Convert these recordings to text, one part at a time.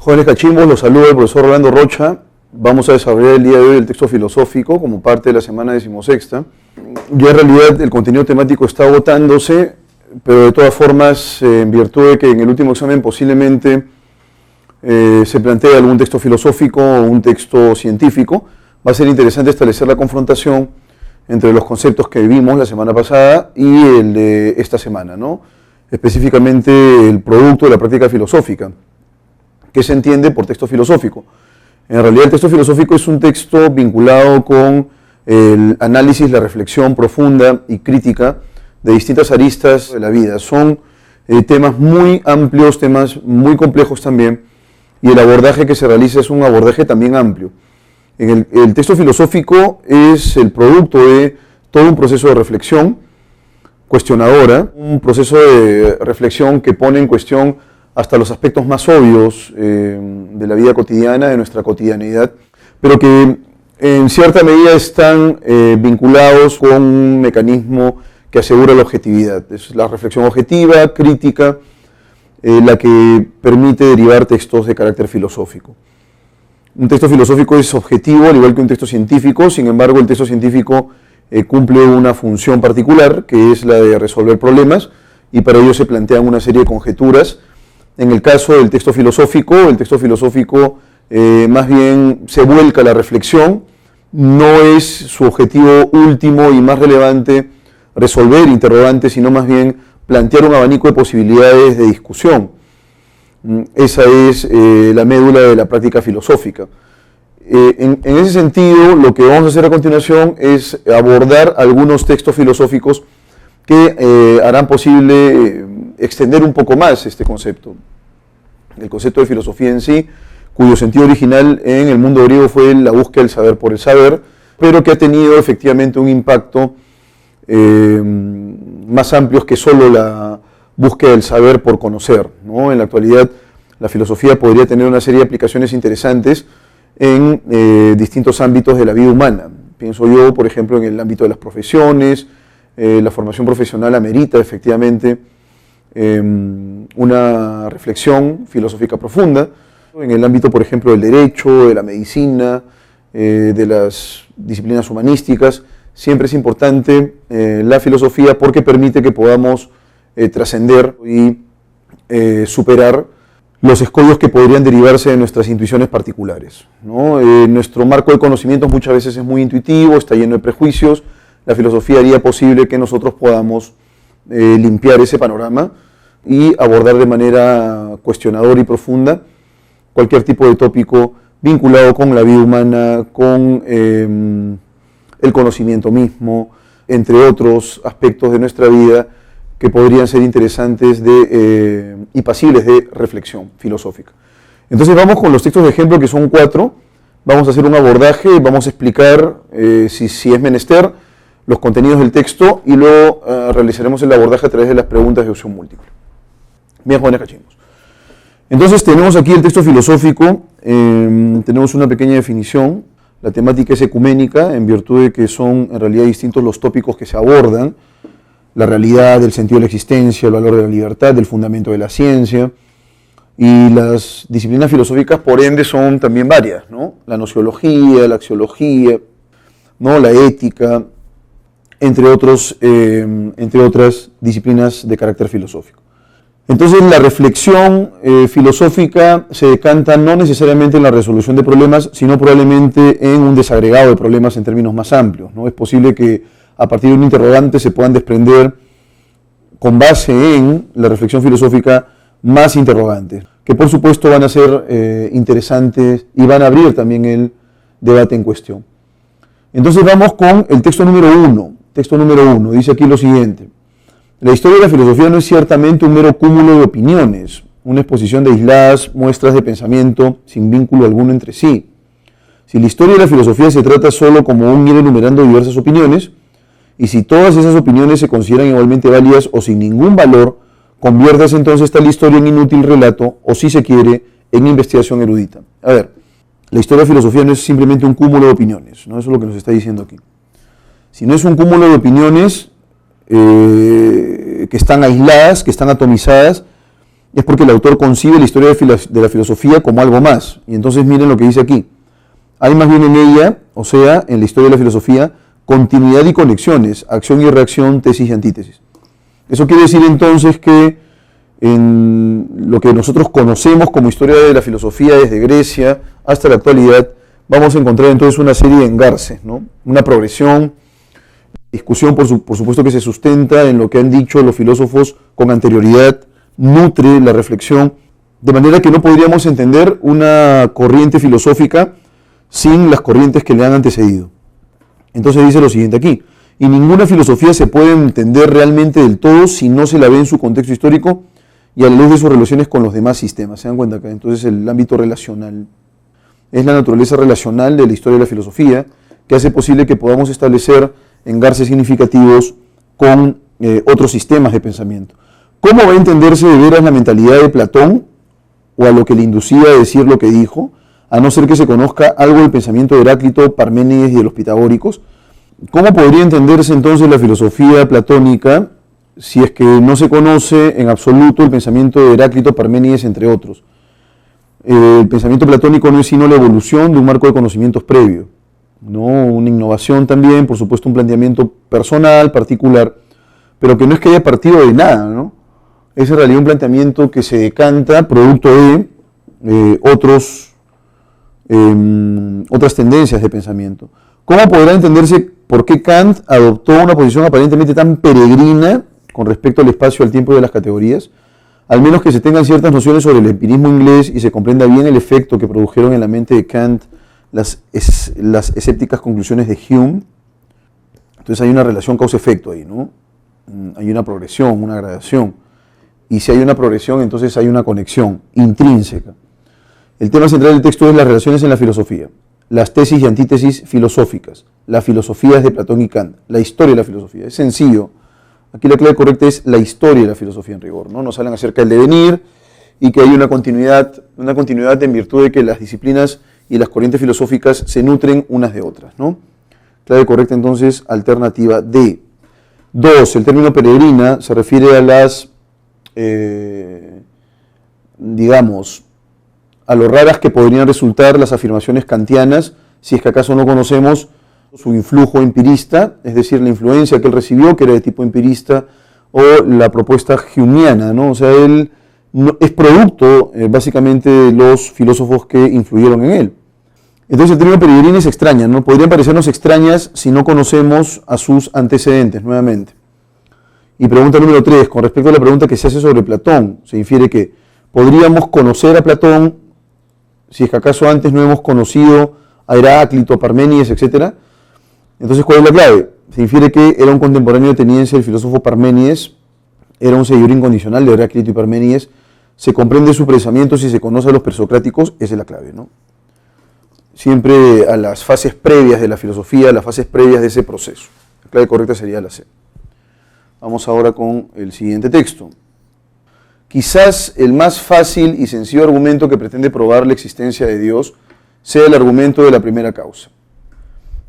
Jóvenes cachimbos, los saluda el profesor Orlando Rocha. Vamos a desarrollar el día de hoy el texto filosófico como parte de la semana 16ª. Ya en realidad el contenido temático está agotándose, pero de todas formas, en virtud de que en el último examen posiblemente se plantee algún texto filosófico o un texto científico, va a ser interesante establecer la confrontación entre los conceptos que vimos la semana pasada y el de esta semana, ¿no? Específicamente el producto de la práctica filosófica. ¿Qué se entiende por texto filosófico? En realidad el texto filosófico es un texto vinculado con el análisis, la reflexión profunda y crítica de distintas aristas de la vida. Son temas muy amplios, temas muy complejos también, y el abordaje que se realiza es un abordaje también amplio. El texto filosófico es el producto de todo un proceso de reflexión cuestionadora, un proceso de reflexión que pone en cuestión hasta los aspectos más obvios de la vida cotidiana, de nuestra cotidianidad, pero que en cierta medida están vinculados con un mecanismo que asegura la objetividad. Es la reflexión objetiva, crítica, la que permite derivar textos de carácter filosófico. Un texto filosófico es objetivo, al igual que un texto científico, sin embargo el texto científico cumple una función particular, que es la de resolver problemas, y para ello se plantean una serie de conjeturas. En el caso del texto filosófico más bien se vuelca a la reflexión, no es su objetivo último y más relevante resolver interrogantes, sino más bien plantear un abanico de posibilidades de discusión. Esa es la médula de la práctica filosófica. En ese sentido, lo que vamos a hacer a continuación es abordar algunos textos filosóficos que harán posible extender un poco más este concepto. El concepto de filosofía en sí, cuyo sentido original en el mundo griego fue la búsqueda del saber por el saber, pero que ha tenido efectivamente un impacto más amplio que solo la búsqueda del saber por conocer, ¿no? En la actualidad, la filosofía podría tener una serie de aplicaciones interesantes en distintos ámbitos de la vida humana. Pienso yo, por ejemplo, en el ámbito de las profesiones. La formación profesional amerita efectivamente una reflexión filosófica profunda. En el ámbito, por ejemplo, del derecho, de la medicina, de las disciplinas humanísticas, siempre es importante la filosofía porque permite que podamos trascender y superar los escollos que podrían derivarse de nuestras intuiciones particulares, ¿no? Nuestro marco de conocimientos muchas veces es muy intuitivo, está lleno de prejuicios. La filosofía haría posible que nosotros podamos limpiar ese panorama y abordar de manera cuestionadora y profunda cualquier tipo de tópico vinculado con la vida humana, con el conocimiento mismo, entre otros aspectos de nuestra vida que podrían ser interesantes y pasibles de reflexión filosófica. Entonces vamos con los textos de ejemplo, que son 4. Vamos a hacer un abordaje, vamos a explicar si es menester los contenidos del texto y luego realizaremos el abordaje a través de las preguntas de opción múltiple. Bien, jóvenes cachimbos. Entonces tenemos aquí el texto filosófico, tenemos una pequeña definición. La temática es ecuménica en virtud de que son en realidad distintos los tópicos que se abordan: la realidad, el sentido de la existencia, el valor de la libertad, el fundamento de la ciencia. Y las disciplinas filosóficas, por ende, son también varias, ¿no? La nociología, la axiología, ¿no? La ética, entre otras disciplinas de carácter filosófico. Entonces la reflexión filosófica se decanta no necesariamente en la resolución de problemas, sino probablemente en un desagregado de problemas en términos más amplios, ¿no? Es posible que a partir de un interrogante se puedan desprender, con base en la reflexión filosófica, más interrogantes, que por supuesto van a ser interesantes y van a abrir también el debate en cuestión. Entonces vamos con el texto número 1. Texto número 1, dice aquí lo siguiente: la historia de la filosofía no es ciertamente un mero cúmulo de opiniones, una exposición de aisladas muestras de pensamiento sin vínculo alguno entre sí. Si la historia de la filosofía se trata solo como un ir enumerando diversas opiniones, y si todas esas opiniones se consideran igualmente válidas o sin ningún valor, conviértase entonces tal historia en inútil relato, o si se quiere, en investigación erudita. A ver, la historia de la filosofía no es simplemente un cúmulo de opiniones, ¿no? Eso es lo que nos está diciendo aquí. Si no es un cúmulo de opiniones que están aisladas, que están atomizadas, es porque el autor concibe la historia de la filosofía como algo más. Y entonces miren lo que dice aquí. Hay más bien en ella, o sea, en la historia de la filosofía, continuidad y conexiones, acción y reacción, tesis y antítesis. Eso quiere decir entonces que en lo que nosotros conocemos como historia de la filosofía desde Grecia hasta la actualidad, vamos a encontrar entonces una serie de engarces, ¿no? Una progresión, discusión por supuesto que se sustenta en lo que han dicho los filósofos con anterioridad, nutre la reflexión, de manera que no podríamos entender una corriente filosófica sin las corrientes que le han antecedido. Entonces dice lo siguiente aquí: y ninguna filosofía se puede entender realmente del todo si no se la ve en su contexto histórico y a la luz de sus relaciones con los demás sistemas. ¿Se dan cuenta acá? Entonces el ámbito relacional es la naturaleza relacional de la historia de la filosofía que hace posible que podamos establecer engarces significativos con otros sistemas de pensamiento. ¿Cómo va a entenderse de veras la mentalidad de Platón o a lo que le inducía a decir lo que dijo, a no ser que se conozca algo del pensamiento de Heráclito, Parménides y de los pitagóricos? ¿Cómo podría entenderse entonces la filosofía platónica si es que no se conoce en absoluto el pensamiento de Heráclito, Parménides, entre otros? El pensamiento platónico no es sino la evolución de un marco de conocimientos previo, ¿no? Una innovación también, por supuesto un planteamiento personal, particular, pero que no es que haya partido de nada, ¿no? Es en realidad un planteamiento que se decanta producto de otras tendencias de pensamiento. ¿Cómo podrá entenderse por qué Kant adoptó una posición aparentemente tan peregrina con respecto al espacio, al tiempo y a las categorías? Al menos que se tengan ciertas nociones sobre el empirismo inglés y se comprenda bien el efecto que produjeron en la mente de Kant las escépticas conclusiones de Hume. Entonces hay una relación causa-efecto ahí, ¿no? Hay una progresión, una gradación. Y si hay una progresión, entonces hay una conexión intrínseca. El tema central del texto es las relaciones en la filosofía, las tesis y antítesis filosóficas, las filosofías de Platón y Kant, la historia de la filosofía. Es sencillo. Aquí la clave correcta es la historia de la filosofía en rigor, ¿no? Nos hablan acerca del devenir y que hay una continuidad en virtud de que las disciplinas y las corrientes filosóficas se nutren unas de otras, ¿no? Clave correcta entonces, alternativa D. 2. El término peregrina se refiere a las, a lo raras que podrían resultar las afirmaciones kantianas si es que acaso no conocemos su influjo empirista, es decir, la influencia que él recibió, que era de tipo empirista, o la propuesta humeana, ¿no? O sea, él es producto básicamente de los filósofos que influyeron en él. Entonces el término peregrina es extraña, ¿no? Podrían parecernos extrañas si no conocemos a sus antecedentes, nuevamente. Y pregunta número 3, con respecto a la pregunta que se hace sobre Platón, se infiere que podríamos conocer a Platón si es que acaso antes no hemos conocido a Heráclito, Parménides, etc. Entonces, ¿cuál es la clave? Se infiere que era un contemporáneo ateniense, el filósofo Parménides, era un seguidor incondicional de Heráclito y Parménides, se comprende su pensamiento si se conoce a los presocráticos, esa es la clave, ¿no? Siempre a las fases previas de la filosofía, a las fases previas de ese proceso. La clave correcta sería la C. Vamos ahora con el siguiente texto. Quizás el más fácil y sencillo argumento que pretende probar la existencia de Dios sea el argumento de la primera causa.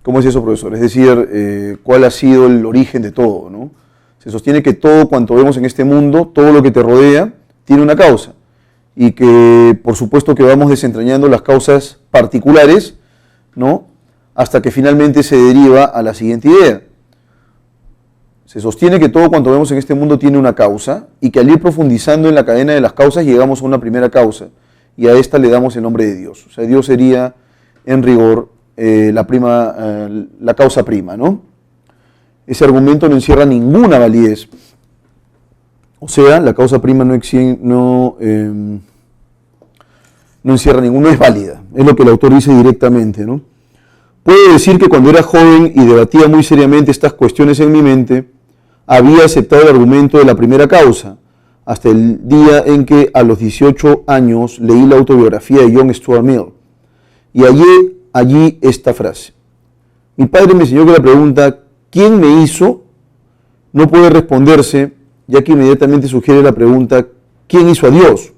¿Cómo es eso, profesor? Es decir, ¿cuál ha sido el origen de todo, ¿no? Se sostiene que todo cuanto vemos en este mundo, todo lo que te rodea, tiene una causa. Y que, por supuesto, que vamos desentrañando las causas particulares, ¿no? Hasta que finalmente se deriva a la siguiente idea. Se sostiene que todo cuanto vemos en este mundo tiene una causa y que al ir profundizando en la cadena de las causas llegamos a una primera causa y a esta le damos el nombre de Dios. O sea, Dios sería, en rigor, la causa prima, ¿no? Ese argumento no encierra ninguna validez. O sea, la causa prima no encierra ninguna, no es válida. Es lo que el autor dice directamente, ¿no? Puedo decir que cuando era joven y debatía muy seriamente estas cuestiones en mi mente, había aceptado el argumento de la primera causa, hasta el día en que a los 18 años leí la autobiografía de John Stuart Mill. Y hallé allí esta frase. Mi padre me enseñó que la pregunta ¿quién me hizo? No puede responderse, ya que inmediatamente sugiere la pregunta ¿quién hizo a Dios?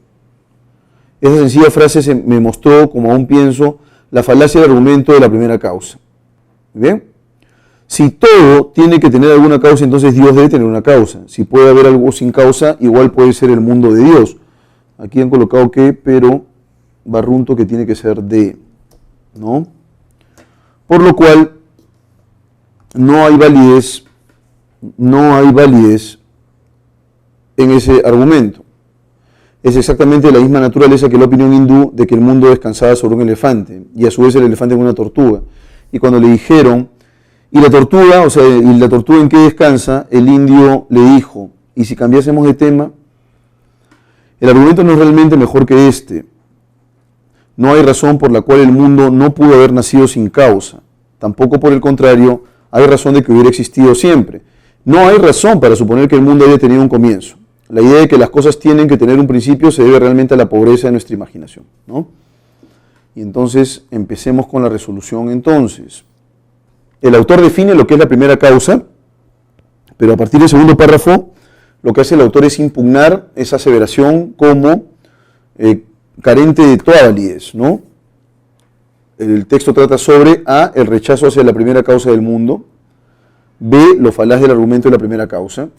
Esa sencilla frase me mostró, como aún pienso, la falacia del argumento de la primera causa. ¿Bien? Si todo tiene que tener alguna causa, entonces Dios debe tener una causa. Si puede haber algo sin causa, igual puede ser el mundo de Dios. Aquí han colocado que, pero barrunto que tiene que ser de, ¿no? Por lo cual no hay validez en ese argumento. Es exactamente la misma naturaleza que la opinión hindú de que el mundo descansaba sobre un elefante y a su vez el elefante en una tortuga. Y cuando le dijeron, ¿y la tortuga en qué descansa? El indio le dijo, ¿y si cambiásemos de tema? El argumento no es realmente mejor que este. No hay razón por la cual el mundo no pudo haber nacido sin causa. Tampoco, por el contrario, hay razón de que hubiera existido siempre. No hay razón para suponer que el mundo haya tenido un comienzo. La idea de que las cosas tienen que tener un principio se debe realmente a la pobreza de nuestra imaginación, ¿no? Y entonces empecemos con la resolución entonces. El autor define lo que es la primera causa, pero a partir del segundo párrafo lo que hace el autor es impugnar esa aseveración como carente de toda validez, ¿no? El texto trata sobre A, el rechazo hacia la primera causa del mundo, B, lo falaz del argumento de la primera causa,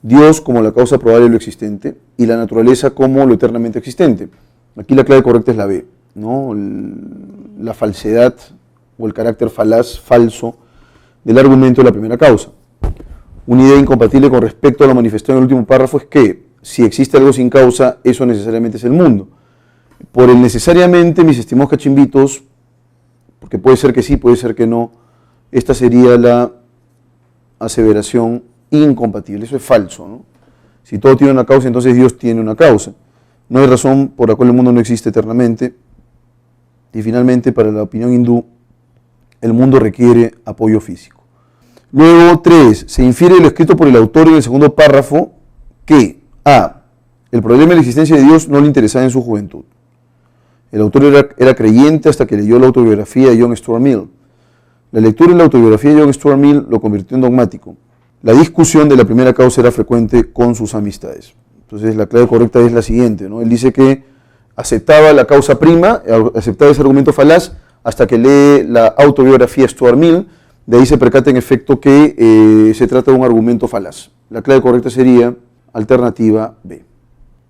Dios como la causa probable de lo existente y la naturaleza como lo eternamente existente. Aquí la clave correcta es la B, ¿no? La falsedad o el carácter falso del argumento de la primera causa. Una idea incompatible con respecto a lo manifestado en el último párrafo es que si existe algo sin causa, eso necesariamente es el mundo. Por el necesariamente, mis estimados cachimbitos, porque puede ser que sí, puede ser que no, esta sería la aseveración incompatible. Eso es falso, ¿no? Si todo tiene una causa, entonces Dios tiene una causa. No hay razón por la cual el mundo no existe eternamente. Y finalmente, para la opinión hindú, el mundo requiere apoyo físico. Luego, 3. Se infiere de lo escrito por el autor en el segundo párrafo que A. El problema de la existencia de Dios no le interesaba en su juventud. El autor era creyente hasta que leyó la autobiografía de John Stuart Mill. La lectura de la autobiografía de John Stuart Mill lo convirtió en dogmático. La discusión de la primera causa era frecuente con sus amistades. Entonces la clave correcta es la siguiente, ¿no? Él dice que aceptaba la causa prima, aceptaba ese argumento falaz, hasta que lee la autobiografía de Stuart Mill. De ahí se percata en efecto que se trata de un argumento falaz. La clave correcta sería alternativa B.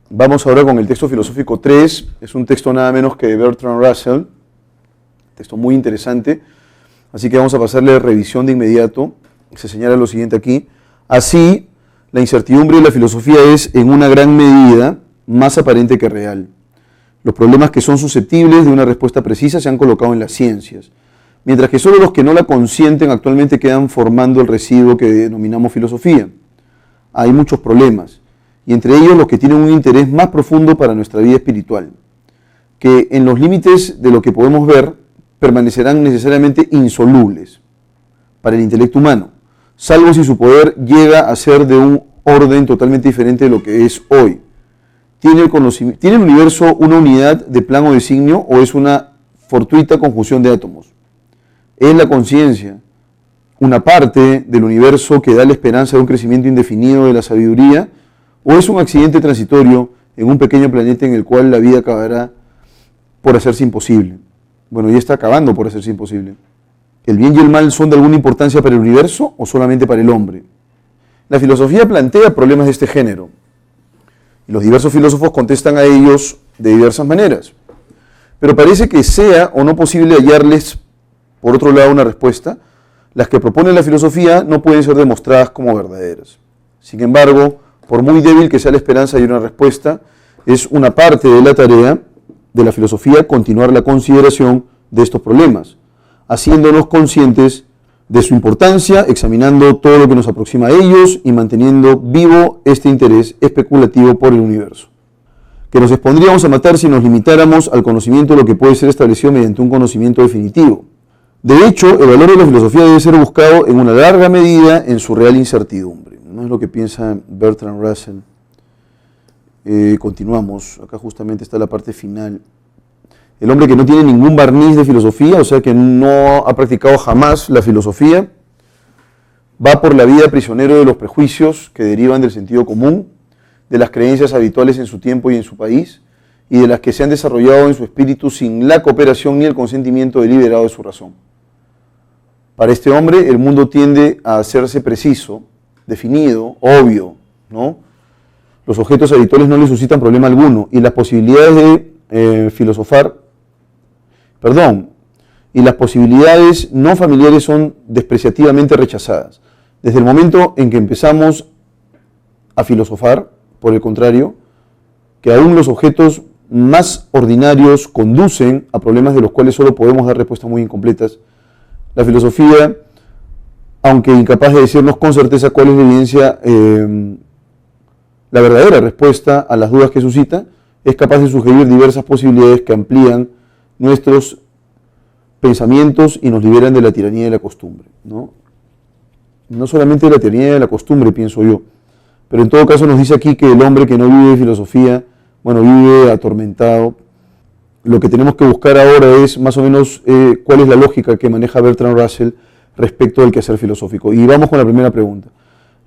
Vamos ahora con el texto filosófico 3, es un texto nada menos que de Bertrand Russell, texto muy interesante, así que vamos a pasarle revisión de inmediato. Se señala lo siguiente aquí: así, la incertidumbre de la filosofía es en una gran medida más aparente que real. Los problemas que son susceptibles de una respuesta precisa se han colocado en las ciencias, mientras que solo los que no la consienten actualmente quedan formando el residuo que denominamos filosofía. Hay muchos problemas, y entre ellos los que tienen un interés más profundo para nuestra vida espiritual, que en los límites de lo que podemos ver permanecerán necesariamente insolubles para el intelecto humano, salvo si su poder llega a ser de un orden totalmente diferente de lo que es hoy. ¿Tiene el universo una unidad de plan o designio o es una fortuita conjunción de átomos? ¿Es la conciencia una parte del universo que da la esperanza de un crecimiento indefinido de la sabiduría o es un accidente transitorio en un pequeño planeta en el cual la vida acabará por hacerse imposible? Bueno, ya está acabando por hacerse imposible. ¿El bien y el mal son de alguna importancia para el universo o solamente para el hombre? La filosofía plantea problemas de este género y los diversos filósofos contestan a ellos de diversas maneras. Pero parece que sea o no posible hallarles, por otro lado, una respuesta. Las que propone la filosofía no pueden ser demostradas como verdaderas. Sin embargo, por muy débil que sea la esperanza de una respuesta, es una parte de la tarea de la filosofía continuar la consideración de estos problemas, haciéndonos conscientes de su importancia, examinando todo lo que nos aproxima a ellos y manteniendo vivo este interés especulativo por el universo, que nos expondríamos a matar si nos limitáramos al conocimiento de lo que puede ser establecido mediante un conocimiento definitivo. De hecho, el valor de la filosofía debe ser buscado en una larga medida en su real incertidumbre. No es lo que piensa Bertrand Russell. Continuamos, acá justamente está la parte final. El hombre que no tiene ningún barniz de filosofía, o sea que no ha practicado jamás la filosofía, va por la vida prisionero de los prejuicios que derivan del sentido común, de las creencias habituales en su tiempo y en su país, y de las que se han desarrollado en su espíritu sin la cooperación ni el consentimiento deliberado de su razón. Para este hombre, el mundo tiende a hacerse preciso, definido, obvio, ¿no? los objetos habituales no le suscitan problema alguno y las posibilidades de y las posibilidades no familiares son despreciativamente rechazadas. Desde el momento en que empezamos a filosofar, por el contrario, que aún los objetos más ordinarios conducen a problemas de los cuales solo podemos dar respuestas muy incompletas, la filosofía, aunque incapaz de decirnos con certeza cuál es la evidencia, la verdadera respuesta a las dudas que suscita, es capaz de sugerir diversas posibilidades que amplían nuestros pensamientos y nos liberan de la tiranía de la costumbre, ¿no? No solamente de la tiranía de la costumbre, pienso yo, pero en todo caso nos dice aquí que el hombre que no vive de filosofía, bueno, vive atormentado. Lo que tenemos que buscar ahora es más o menos cuál es la lógica que maneja Bertrand Russell respecto del quehacer filosófico. Y vamos con la primera pregunta.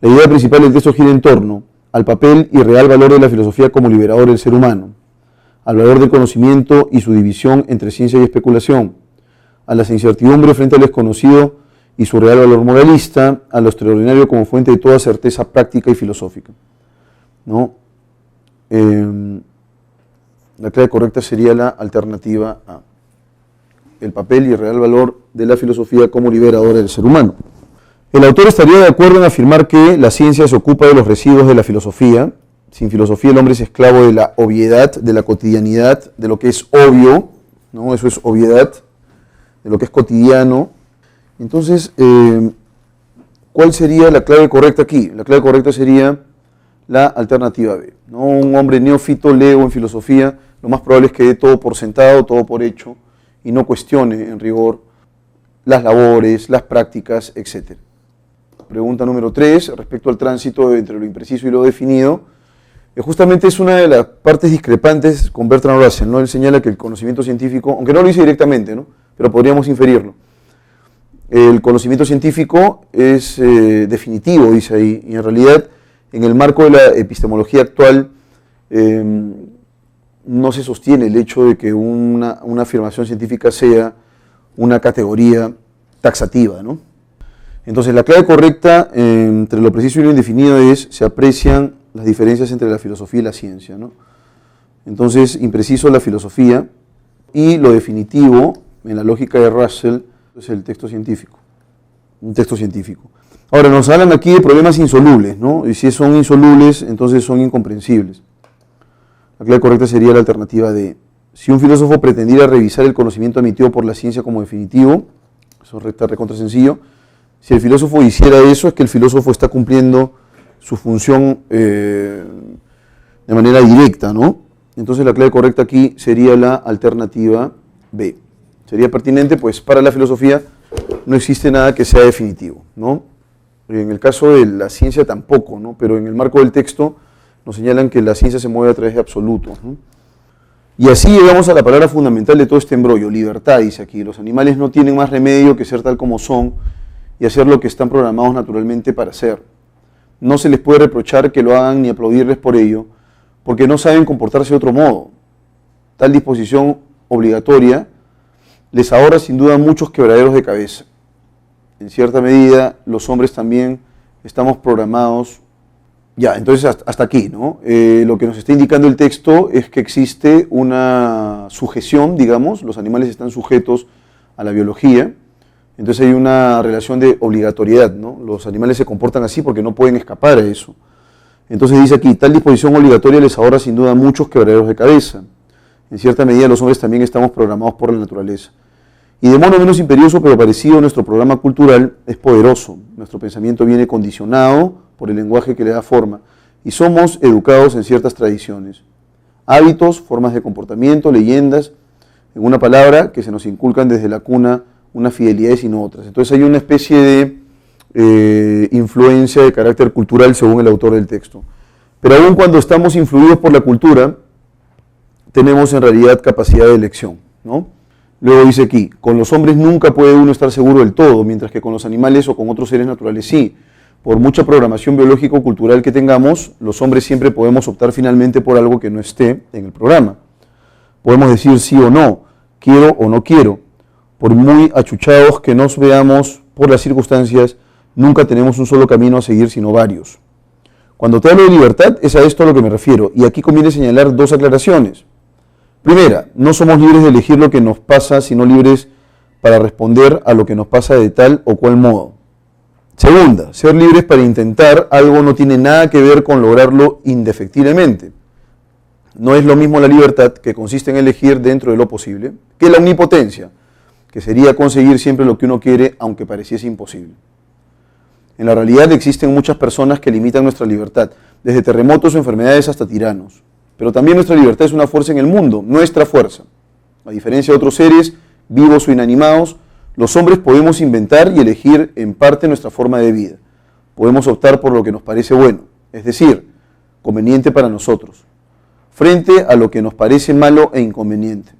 La idea principal del texto gira en torno al papel y real valor de la filosofía como liberador del ser humano, al valor del conocimiento y su división entre ciencia y especulación, a las incertidumbres frente al desconocido y su real valor moralista, a lo extraordinario como fuente de toda certeza práctica y filosófica, ¿no? La clave correcta sería la alternativa A. El papel y el real valor de la filosofía como liberadora del ser humano. El autor estaría de acuerdo en afirmar que la ciencia se ocupa de los residuos de la filosofía. Sin filosofía el hombre es esclavo de la obviedad, de la cotidianidad, de lo que es obvio, ¿no? Eso es obviedad, de lo que es cotidiano. Entonces, ¿cuál sería la clave correcta aquí? La clave correcta sería la alternativa B, ¿no? Un hombre neófito, lego en filosofía, lo más probable es que dé todo por sentado, todo por hecho, y no cuestione en rigor las labores, las prácticas, etc. Pregunta número 3, respecto al tránsito entre lo impreciso y lo definido. Justamente es una de las partes discrepantes con Bertrand Russell, ¿no? Él señala que el conocimiento científico, aunque no lo dice directamente, ¿no? Pero podríamos inferirlo. El conocimiento científico es definitivo, dice ahí, y en realidad en el marco de la epistemología actual no se sostiene el hecho de que una afirmación científica sea una categoría taxativa, ¿no? Entonces la clave correcta entre lo preciso y lo indefinido es: se aprecian las diferencias entre la filosofía y la ciencia, ¿no? Entonces, impreciso la filosofía y lo definitivo, en la lógica de Russell, es el texto científico, un texto científico. Ahora, nos hablan aquí de problemas insolubles, ¿no? Y si son insolubles, entonces son incomprensibles. La clave correcta sería la alternativa de: si un filósofo pretendiera revisar el conocimiento emitido por la ciencia como definitivo, eso está recontra sencillo. Si el filósofo hiciera eso, es que el filósofo está cumpliendo su función de manera directa, ¿no? Entonces la clave correcta aquí sería la alternativa B. Sería pertinente, pues para la filosofía no existe nada que sea definitivo, ¿no? En el caso de la ciencia tampoco, ¿no? Pero en el marco del texto nos señalan que la ciencia se mueve a través de absolutos, ¿no? Y así llegamos a la palabra fundamental de todo este embrollo: libertad. Dice aquí, los animales no tienen más remedio que ser tal como son y hacer lo que están programados naturalmente para hacer. No se les puede reprochar que lo hagan ni aplaudirles por ello, porque no saben comportarse de otro modo. Tal disposición obligatoria les ahorra sin duda muchos quebraderos de cabeza. En cierta medida, los hombres también estamos programados. Ya, entonces hasta aquí, ¿no? Lo que nos está indicando el texto es que existe una sujeción, digamos, los animales están sujetos a la biología. Entonces hay una relación de obligatoriedad, ¿no? Los animales se comportan así porque no pueden escapar a eso. Entonces dice aquí: tal disposición obligatoria les ahorra sin duda muchos quebraderos de cabeza. En cierta medida los hombres también estamos programados por la naturaleza. Y de modo menos imperioso pero parecido, nuestro programa cultural es poderoso. Nuestro pensamiento viene condicionado por el lenguaje que le da forma y somos educados en ciertas tradiciones, hábitos, formas de comportamiento, leyendas, en una palabra, que se nos inculcan desde la cuna unas fidelidades y no otras. Entonces hay una especie de influencia de carácter cultural según el autor del texto. Pero aun cuando estamos influidos por la cultura, tenemos en realidad capacidad de elección, ¿no? Luego dice aquí: con los hombres nunca puede uno estar seguro del todo, mientras que con los animales o con otros seres naturales sí. Por mucha programación biológico-cultural que tengamos, los hombres siempre podemos optar finalmente por algo que no esté en el programa. Podemos decir sí o no, quiero o no quiero. Por muy achuchados que nos veamos por las circunstancias, nunca tenemos un solo camino a seguir, sino varios. Cuando te hablo de libertad, es a esto a lo que me refiero. Y aquí conviene señalar dos aclaraciones. Primera, no somos libres de elegir lo que nos pasa, sino libres para responder a lo que nos pasa de tal o cual modo. Segunda, ser libres para intentar algo no tiene nada que ver con lograrlo indefectiblemente. No es lo mismo la libertad, que consiste en elegir dentro de lo posible, que la omnipotencia, que sería conseguir siempre lo que uno quiere, aunque pareciese imposible. En la realidad existen muchas personas que limitan nuestra libertad, desde terremotos o enfermedades hasta tiranos. Pero también nuestra libertad es una fuerza en el mundo, nuestra fuerza. A diferencia de otros seres, vivos o inanimados, los hombres podemos inventar y elegir en parte nuestra forma de vida. Podemos optar por lo que nos parece bueno, es decir, conveniente para nosotros, frente a lo que nos parece malo e inconveniente.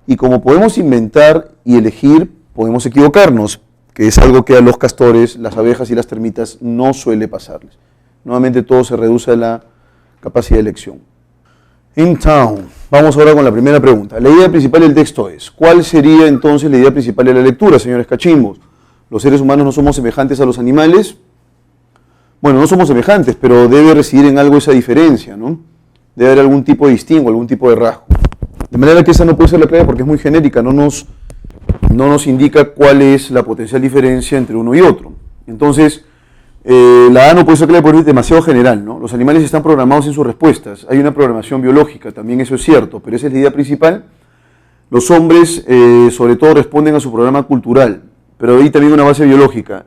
Y como podemos inventar y elegir, podemos equivocarnos, que es algo que a los castores, las abejas y las termitas no suele pasarles. Nuevamente todo se reduce a la capacidad de elección. In town. Vamos ahora con la primera pregunta. La idea principal del texto es, ¿cuál sería entonces la idea principal de la lectura, señores cachimbos? ¿Los seres humanos no somos semejantes a los animales? Bueno, no somos semejantes, pero debe residir en algo esa diferencia, ¿no? Debe haber algún tipo de distingo, algún tipo de rasgo. De manera que esa no puede ser la clave porque es muy genérica, no nos indica cuál es la potencial diferencia entre uno y otro. Entonces, la A no puede ser clave porque es demasiado general, ¿no? Los animales están programados en sus respuestas, hay una programación biológica, también eso es cierto, pero esa es la idea principal. Los hombres, sobre todo, responden a su programa cultural, pero hay también una base biológica.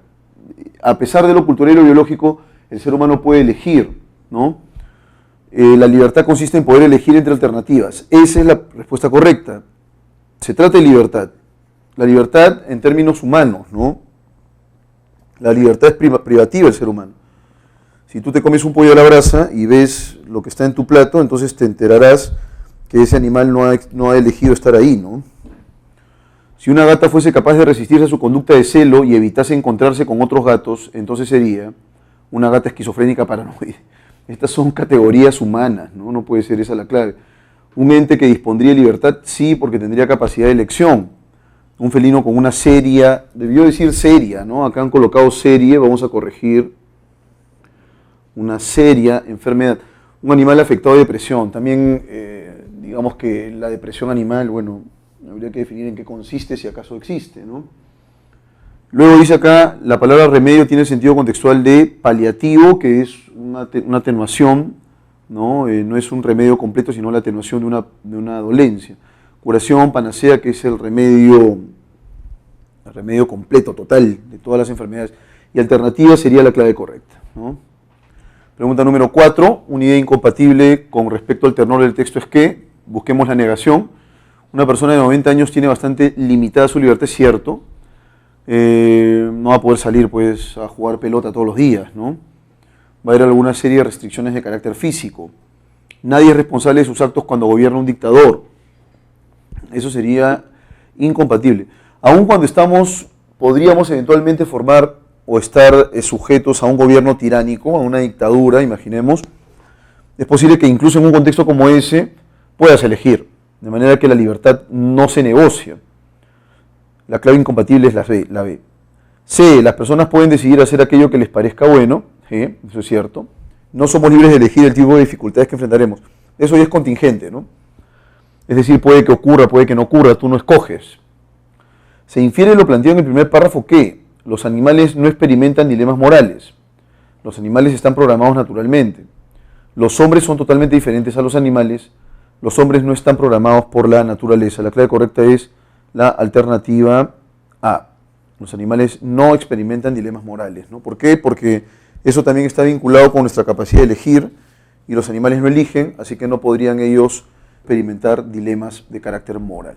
A pesar de lo cultural y lo biológico, el ser humano puede elegir, ¿no? La libertad consiste en poder elegir entre alternativas. Esa es la respuesta correcta. Se trata de libertad. La libertad en términos humanos, ¿no? La libertad es privativa del ser humano. Si tú te comes un pollo a la brasa y ves lo que está en tu plato, entonces te enterarás que ese animal no ha elegido estar ahí, ¿no? Si una gata fuese capaz de resistirse a su conducta de celo y evitase encontrarse con otros gatos, entonces sería una gata esquizofrénica paranoide. Estas son categorías humanas, ¿no? No puede ser esa la clave. Un ente que dispondría de libertad, sí, porque tendría capacidad de elección. Un felino con una seria, debió decir seria, ¿no? Acá han colocado serie, vamos a corregir. Una seria enfermedad. Un animal afectado de depresión. También, digamos que la depresión animal, bueno, habría que definir en qué consiste, si acaso existe, ¿no? Luego dice acá, la palabra remedio tiene sentido contextual de paliativo, que es una atenuación, ¿no? No es un remedio completo, sino la atenuación de una dolencia. Curación, panacea, que es el remedio completo, total, de todas las enfermedades. Y alternativa sería la clave correcta, ¿no? Pregunta número 4, una idea incompatible con respecto al tenor del texto es que, busquemos la negación. Una persona de 90 años tiene bastante limitada su libertad, es cierto. No va a poder salir pues a jugar pelota todos los días, ¿no? Va a haber alguna serie de restricciones de carácter físico. Nadie es responsable de sus actos cuando gobierna un dictador. Eso sería incompatible. Aun cuando podríamos eventualmente formar o estar sujetos a un gobierno tiránico, a una dictadura, imaginemos, es posible que incluso en un contexto como ese puedas elegir, de manera que la libertad no se negocia. La clave incompatible es la B. C, las personas pueden decidir hacer aquello que les parezca bueno, eso es cierto. No somos libres de elegir el tipo de dificultades que enfrentaremos. Eso ya es contingente, ¿no? Es decir, puede que ocurra, puede que no ocurra, tú no escoges. Se infiere lo planteado en el primer párrafo que los animales no experimentan dilemas morales. Los animales están programados naturalmente. Los hombres son totalmente diferentes a los animales. Los hombres no están programados por la naturaleza. La clave correcta es la alternativa A. Los animales no experimentan dilemas morales, ¿no? ¿Por qué? Porque eso también está vinculado con nuestra capacidad de elegir y los animales no eligen, así que no podrían ellos experimentar dilemas de carácter moral.